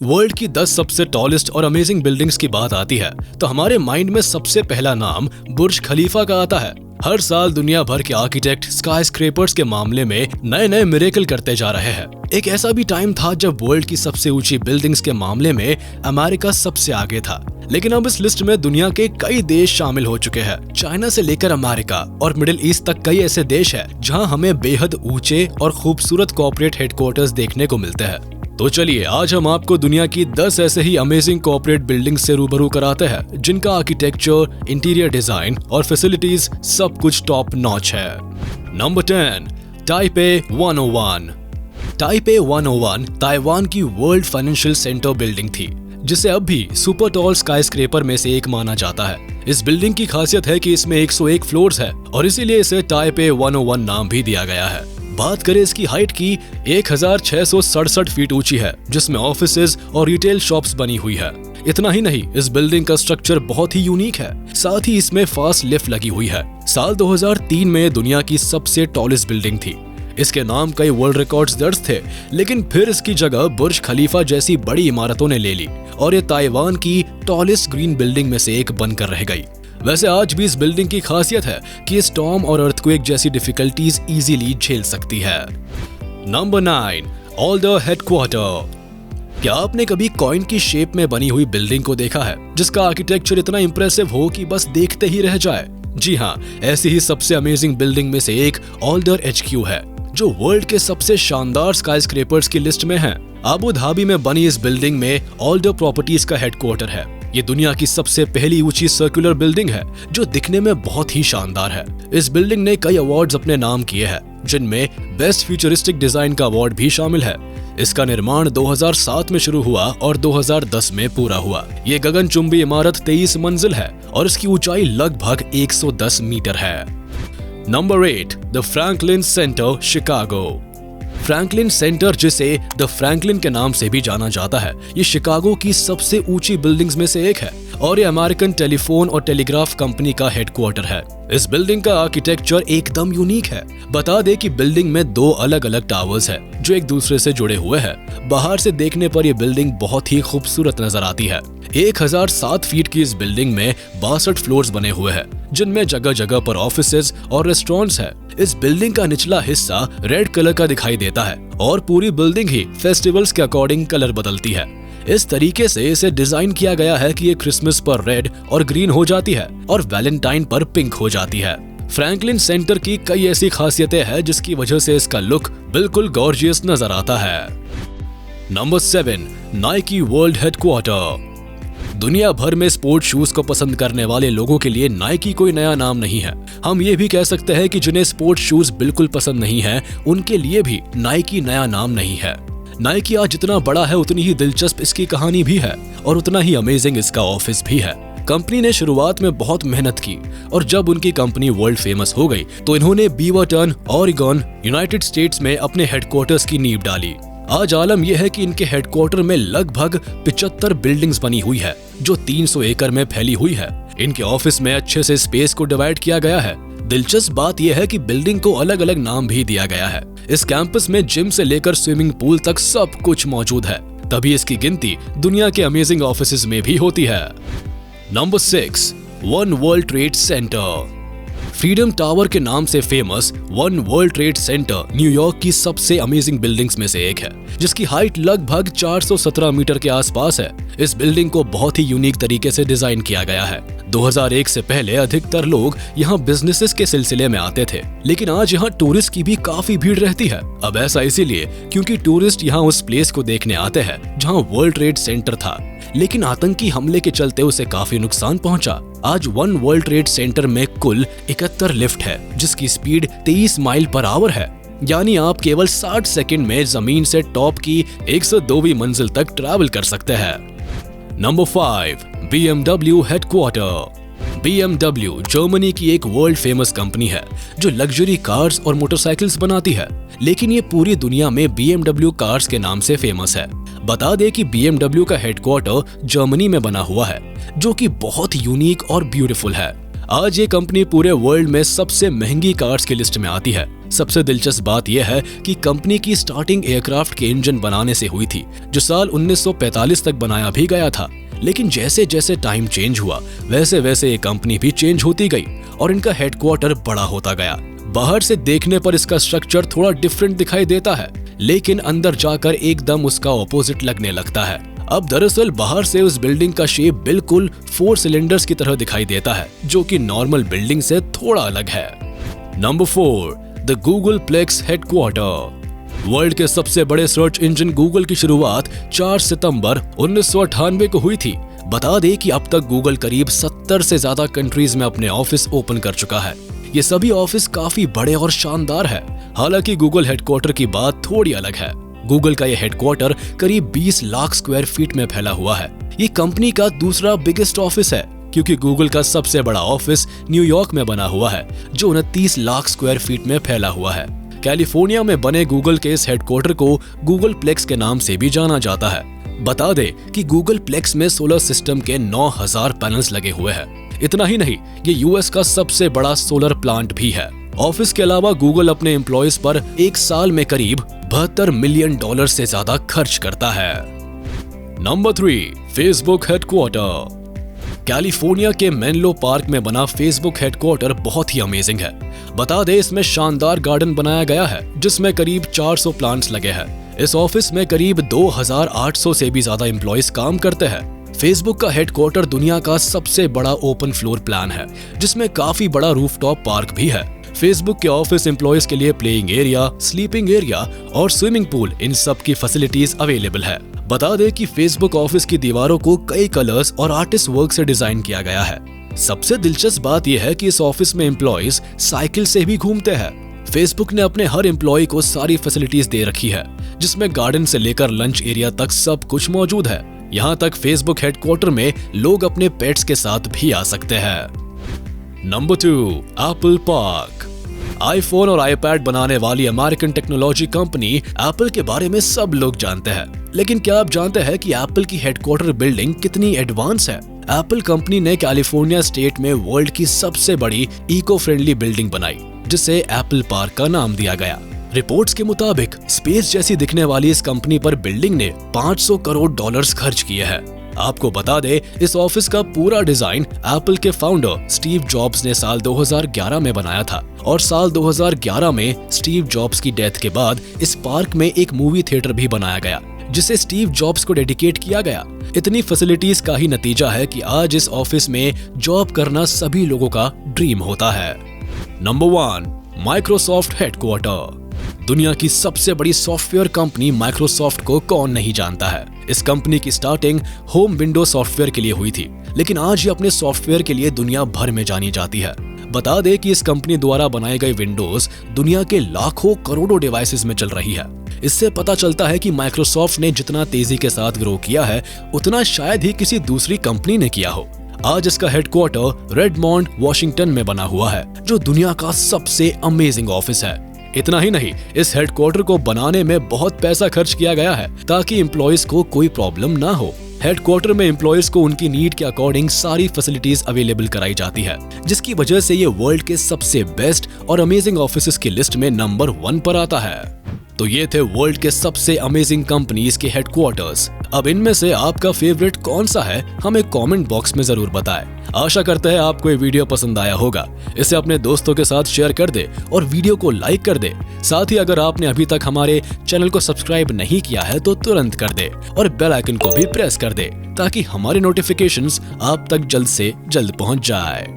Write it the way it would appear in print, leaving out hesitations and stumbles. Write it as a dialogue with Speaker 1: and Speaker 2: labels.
Speaker 1: World की 10 सबसे tallest और अमेजिंग बिल्डिंग्स की बात आती है तो हमारे माइंड में सबसे पहला नाम बुर्ज खलीफा का आता है। हर साल दुनिया भर के आर्किटेक्ट स्काई स्क्रैपर्स के मामले में नए नए मिरेकल करते जा रहे हैं। एक ऐसा भी टाइम था जब वर्ल्ड की सबसे ऊंची बिल्डिंग्स के मामले में अमेरिका सबसे आगे था, लेकिन अब इस लिस्ट में दुनिया के कई देश शामिल हो चुके हैं। चाइना से लेकर अमेरिका और मिडिल ईस्ट तक कई ऐसे देश हैं जहां हमें बेहद ऊंचे और खूबसूरत कॉर्पोरेट हेडक्वार्टर्स देखने को मिलते हैं। तो चलिए आज हम आपको दुनिया की 10 ऐसे ही अमेजिंग कॉर्पोरेट बिल्डिंग्स से रूबरू कराते हैं जिनका आर्किटेक्चर, इंटीरियर डिजाइन और फैसिलिटीज सब कुछ टॉप नॉच है। Number 10, Taipei 101। टाइपे 101 ताइवान की वर्ल्ड फाइनेंशियल सेंटर बिल्डिंग थी, जिसे अब भी सुपर टॉल स्काईस्क्रेपर में से एक माना जाता है। इस बिल्डिंग की खासियत है कि इसमें 101 फ्लोर्स है और इसीलिए इसे टाइपे 101 नाम भी दिया गया है। बात करें इसकी हाइट की, 1667 फीट ऊंची है, जिसमें ऑफिसेज और रिटेल शॉप्स बनी हुई है। इतना ही नहीं, इस बिल्डिंग का स्ट्रक्चर बहुत ही यूनिक है, साथ ही इसमें फास्ट लिफ्ट लगी हुई है। साल 2003 में दुनिया की सबसे टॉलेस्ट बिल्डिंग थी। इसके नाम कई वर्ल्ड रिकॉर्ड्स दर्ज थे, लेकिन फिर इसकी जगह बुर्ज खलीफा जैसी बड़ी इमारतों ने ले ली और ये ताइवान की टॉलेस्ट ग्रीन बिल्डिंग में से एक बनकर रह गई। वैसे आज भी इस बिल्डिंग की खासियत है कि स्टॉर्म और अर्थक्वेक जैसी डिफिकल्टीज इजीली झेल सकती है। Number 9, older headquarter. क्या आपने कभी कॉइन की शेप में बनी हुई बिल्डिंग को देखा है जिसका आर्किटेक्चर इतना इंप्रेसिव हो कि बस देखते ही रह जाए? जी हाँ, ऐसी ही सबसे अमेजिंग बिल्डिंग में से एक ऑल्डर HQ है, जो वर्ल्ड के सबसे शानदार स्काईस्क्रैपर्स की लिस्ट में है। अबू धाबी में बनी इस बिल्डिंग में ऑल्डर प्रॉपर्टीज का हेडक्वार्टर है। ये दुनिया की सबसे पहली ऊंची सर्कुलर बिल्डिंग है जो दिखने में बहुत ही शानदार है। इस बिल्डिंग ने कई अवार्ड्स अपने नाम किए हैं, जिनमें बेस्ट फ्यूचरिस्टिक डिजाइन का अवार्ड भी शामिल है। इसका निर्माण 2007 में शुरू हुआ और 2010 में पूरा हुआ। ये गगनचुंबी इमारत 23 मंजिल है और इसकी ऊंचाई लगभग 110 मीटर है। Number 8, the Franklin centre, Chicago. Franklin centre, जिसे द फ्रैंकलिन के नाम से भी जाना जाता है, ये शिकागो की सबसे ऊंची बिल्डिंग्स में से एक है और ये अमेरिकन टेलीफोन और टेलीग्राफ कंपनी का हेडक्वार्टर है। इस बिल्डिंग का आर्किटेक्चर एकदम यूनिक है। बता दे कि बिल्डिंग में 2 अलग अलग टावर्स हैं जो एक दूसरे से जुड़े हुए हैं। बाहर से देखने पर यह बिल्डिंग बहुत ही खूबसूरत नजर आती है। 1007 फीट की इस बिल्डिंग में 62 फ्लोर्स बने हुए हैं, जिनमें जगह जगह पर ऑफिसेज और रेस्टोरेंट्स है। इस बिल्डिंग का निचला हिस्सा रेड कलर का दिखाई देता है और पूरी बिल्डिंग ही फेस्टिवल्स के अकॉर्डिंग कलर बदलती है। इस तरीके से इसे डिजाइन किया गया है कि ये क्रिसमस पर रेड और ग्रीन हो जाती है और वैलेंटाइन पर पिंक हो जाती है। फ्रैंकलिन सेंटर की कई ऐसी खासियतें हैं जिसकी वजह से इसका लुक बिल्कुल गॉर्जियस नजर आता है। Number 7, Nike world headquarter. दुनिया भर में स्पोर्ट्स शूज को पसंद करने वाले लोगों के लिए नाइकी कोई नया नाम नहीं है। हम ये भी कह सकते हैं कि जिन्हें स्पोर्ट्स शूज बिल्कुल पसंद नहीं है, उनके लिए भी नाइकी नया नाम नहीं है। नाइकी आज जितना बड़ा है उतनी ही दिलचस्प इसकी कहानी भी है और उतना ही अमेजिंग इसका ऑफिस भी है। कंपनी ने शुरुआत में बहुत मेहनत की और जब उनकी कंपनी वर्ल्ड फेमस हो गई तो इन्होंने बीवरटन, ऑरिगन, यूनाइटेड स्टेट्स में अपने हेडक्वार्टर्स की नींव डाली। आज आलम यह है कि इनके हेडक्वार्टर में लगभग 75 बिल्डिंग्स बनी हुई है जो 300 एकड़ में फैली हुई है। इनके ऑफिस में अच्छे से स्पेस को डिवाइड किया गया है। दिलचस्प बात यह है कि बिल्डिंग को अलग अलग नाम भी दिया गया है। इस कैंपस में जिम से लेकर स्विमिंग पूल तक सब कुछ मौजूद है, तभी इसकी गिनती दुनिया के अमेजिंग ऑफिसेज में भी होती है। Number 6, one world trade centre. Freedom tower के नाम से famous one world trade centre New York की सबसे अमेजिंग बिल्डिंग्स में से एक है, जिसकी हाइट लगभग 417 मीटर के आसपास है। इस बिल्डिंग को बहुत ही यूनिक तरीके से डिजाइन किया गया है। 2001 से पहले अधिकतर लोग यहाँ बिजनेसेस के सिलसिले में आते थे, लेकिन आज यहाँ टूरिस्ट की भी काफी भीड़ रहती है। अब ऐसा इसीलिए क्योंकि टूरिस्ट यहाँ उस प्लेस को देखने आते हैं जहाँ वर्ल्ड ट्रेड सेंटर था, लेकिन आतंकी हमले के चलते उसे काफी नुकसान पहुंचा। आज वन वर्ल्ड ट्रेड सेंटर में कुल 71 लिफ्ट है, जिसकी स्पीड 23 माइल पर आवर है, यानी आप केवल 60 सेकंड में जमीन से टॉप की 102वीं मंजिल तक ट्रैवल कर सकते हैं। Number 5, BMW headquarter. BMW Germany की एक वर्ल्ड फेमस कंपनी है जो लग्जरी कार्स और मोटरसाइकिल्स बनाती है, लेकिन ये पूरी दुनिया में BMW कार्स के नाम से फेमस है। बता दें कि BMW का हेडक्वार्टर जर्मनी में बना हुआ है, जो कि बहुत यूनिक और ब्यूटीफुल है। आज ये कंपनी पूरे वर्ल्ड में सबसे महंगी कार्स की लिस्ट में आती है। सबसे दिलचस्प बात यह है कि कंपनी की स्टार्टिंग एयरक्राफ्ट के इंजन बनाने से हुई थी, जो साल 1945 तक बनाया भी गया था। लेकिन जैसे जैसे टाइम चेंज हुआ वैसे वैसे ये कंपनी भी चेंज होती गई और इनका हेडक्वार्टर बड़ा होता गया। बाहर से देखने पर इसका स्ट्रक्चर थोड़ा डिफरेंट दिखाई देता है, लेकिन अंदर जाकर एकदम उसका ऑपोजिट लगने लगता है। अब दरअसल बाहर से उस बिल्डिंग का शेप बिल्कुल 4 सिलेंडर्स की तरह दिखाई देता है, जो कि नॉर्मल बिल्डिंग से थोड़ा अलग है। Number 4, the Googleplex headquarter. World के सबसे बड़े सर्च इंजन गूगल की शुरुआत 4 सितंबर 1998 को हुई थी। बता दें कि अब तक गूगल करीब 70 से ज्यादा कंट्रीज में अपने ऑफिस ओपन कर चुका है। ये सभी ऑफिस काफी बड़े और शानदार है। हालांकि गूगल हेडक्वार्टर की बात थोड़ी अलग है। गूगल का यह हेडक्वार्टर करीब 20 लाख स्क्वायर फीट में फैला हुआ है। ये कंपनी का दूसरा बिगेस्ट ऑफिस है, क्योंकि गूगल का सबसे बड़ा ऑफिस न्यूयॉर्क में बना हुआ है, जो 29 लाख स्क्वायर फीट में फैला हुआ है। कैलिफोर्निया में बने गूगल के इस हेडक्वार्टर को गूगल प्लेक्स के नाम से भी जाना जाता है। बता दें कि गूगल प्लेक्स में सोलर सिस्टम के 9000 पैनल्स लगे हुए हैं। इतना ही नहीं, ये यूएस का सबसे बड़ा सोलर प्लांट भी है। ऑफिस के अलावा गूगल अपने एम्प्लॉयज पर एक साल में करीब $72 मिलियन से ज्यादा खर्च करता है। Number 3, Facebook headquarter. कैलिफोर्निया के मेनलो पार्क में बना फेसबुक हेडक्वार्टर बहुत ही अमेजिंग है। बता दें इसमें शानदार गार्डन बनाया गया है, जिसमें करीब 400 प्लांट्स लगे हैं। इस ऑफिस में करीब 2800 से भी ज्यादा एम्प्लॉयज काम करते हैं। फेसबुक का हेडक्वार्टर दुनिया का सबसे बड़ा ओपन फ्लोर प्लान है, जिसमें काफी बड़ा रूफटॉप पार्क भी है। फेसबुक के ऑफिस एम्प्लॉयज के लिए प्लेइंग एरिया, स्लीपिंग एरिया और स्विमिंग पूल, इन सब की फैसिलिटीज अवेलेबल है। बता दें कि फेसबुक ऑफिस की दीवारों को कई कलर्स और आर्टिस्ट वर्क से डिजाइन किया गया है। सबसे दिलचस्प बात यह है कि इस ऑफिस में एम्प्लॉयज साइकिल से भी घूमते हैं। फेसबुक ने अपने हर एम्प्लॉय को सारी फैसिलिटीज दे रखी है, जिसमें गार्डन से लेकर लंच एरिया तक सब कुछ मौजूद है। यहाँ तक फेसबुक हेडक्वार्टर में लोग अपने पेट्स के साथ भी आ सकते हैं। Number 2, Apple park. आईफोन और आईपैड बनाने वाली अमेरिकन टेक्नोलॉजी कंपनी एप्पल के बारे में सब लोग जानते हैं, लेकिन क्या आप जानते हैं कि एप्पल की हेडक्वार्टर बिल्डिंग कितनी एडवांस है? एप्पल कंपनी ने कैलिफोर्निया स्टेट में वर्ल्ड की सबसे बड़ी इको फ्रेंडली बिल्डिंग बनाई, जिसे एप्पल पार्क का नाम दिया गया। रिपोर्ट्स के मुताबिक स्पेस जैसी दिखने वाली इस कंपनी पर बिल्डिंग ने $500 करोड़ खर्च किए हैं। आपको बता दे, इस ऑफिस का पूरा डिजाइन एप्पल के फाउंडर स्टीव जॉब्स ने साल 2011 में बनाया था और साल 2011 में स्टीव जॉब्स की डेथ के बाद इस पार्क में एक मूवी थिएटर भी बनाया गया, जिसे स्टीव जॉब्स को डेडिकेट किया गया। इतनी फैसिलिटीज का ही नतीजा है कि आज इस ऑफिस में जॉब करना सभी लोगों का ड्रीम होता है। Number 1, Microsoft headquarter. दुनिया की सबसे बड़ी सॉफ्टवेयर कंपनी माइक्रोसॉफ्ट को कौन नहीं जानता है। इस कंपनी की स्टार्टिंग होम विंडो सॉफ्टवेयर के लिए हुई थी, लेकिन आज ये अपने सॉफ्टवेयर के लिए दुनिया भर में जानी जाती है। बता दें कि इस कंपनी द्वारा बनाए गए विंडोज दुनिया के लाखों करोड़ों डिवाइसेस में चल रही है। इससे पता चलता है कि माइक्रोसॉफ्ट ने जितना तेजी के साथ ग्रो किया है, उतना शायद ही किसी दूसरी कंपनी ने किया हो। आज इसका हेडक्वार्टर रेडमॉन्ड, वॉशिंगटन में बना हुआ है, जो दुनिया का सबसे अमेजिंग ऑफिस है। इतना ही नहीं, इस हेडक्वार्टर को बनाने में बहुत पैसा खर्च किया गया है ताकि एम्प्लॉयज को कोई प्रॉब्लम ना हो। हेडक्वार्टर में एम्प्लॉयज को उनकी नीड के अकॉर्डिंग सारी फैसिलिटीज अवेलेबल कराई जाती है, जिसकी वजह से ये वर्ल्ड के सबसे बेस्ट और अमेजिंग ऑफिसेज की लिस्ट में नंबर 1 पर आता है। तो ये थे वर्ल्ड के सबसे अमेजिंग कंपनीज के हेडक्वार्टर्स। अब इनमें से आपका फेवरेट कौन सा है, हमें कमेंट बॉक्स में जरूर बताएं। आशा करते हैं आपको ये वीडियो पसंद आया होगा। इसे अपने दोस्तों के साथ शेयर कर दे और वीडियो को लाइक कर दे। साथ ही अगर आपने अभी तक हमारे चैनल को सब्सक्राइब नहीं किया है तो तुरंत कर दे और बेल आइकन को भी प्रेस कर दे, ताकि हमारे नोटिफिकेशंस आप तक जल्द से जल्द पहुंच जाए।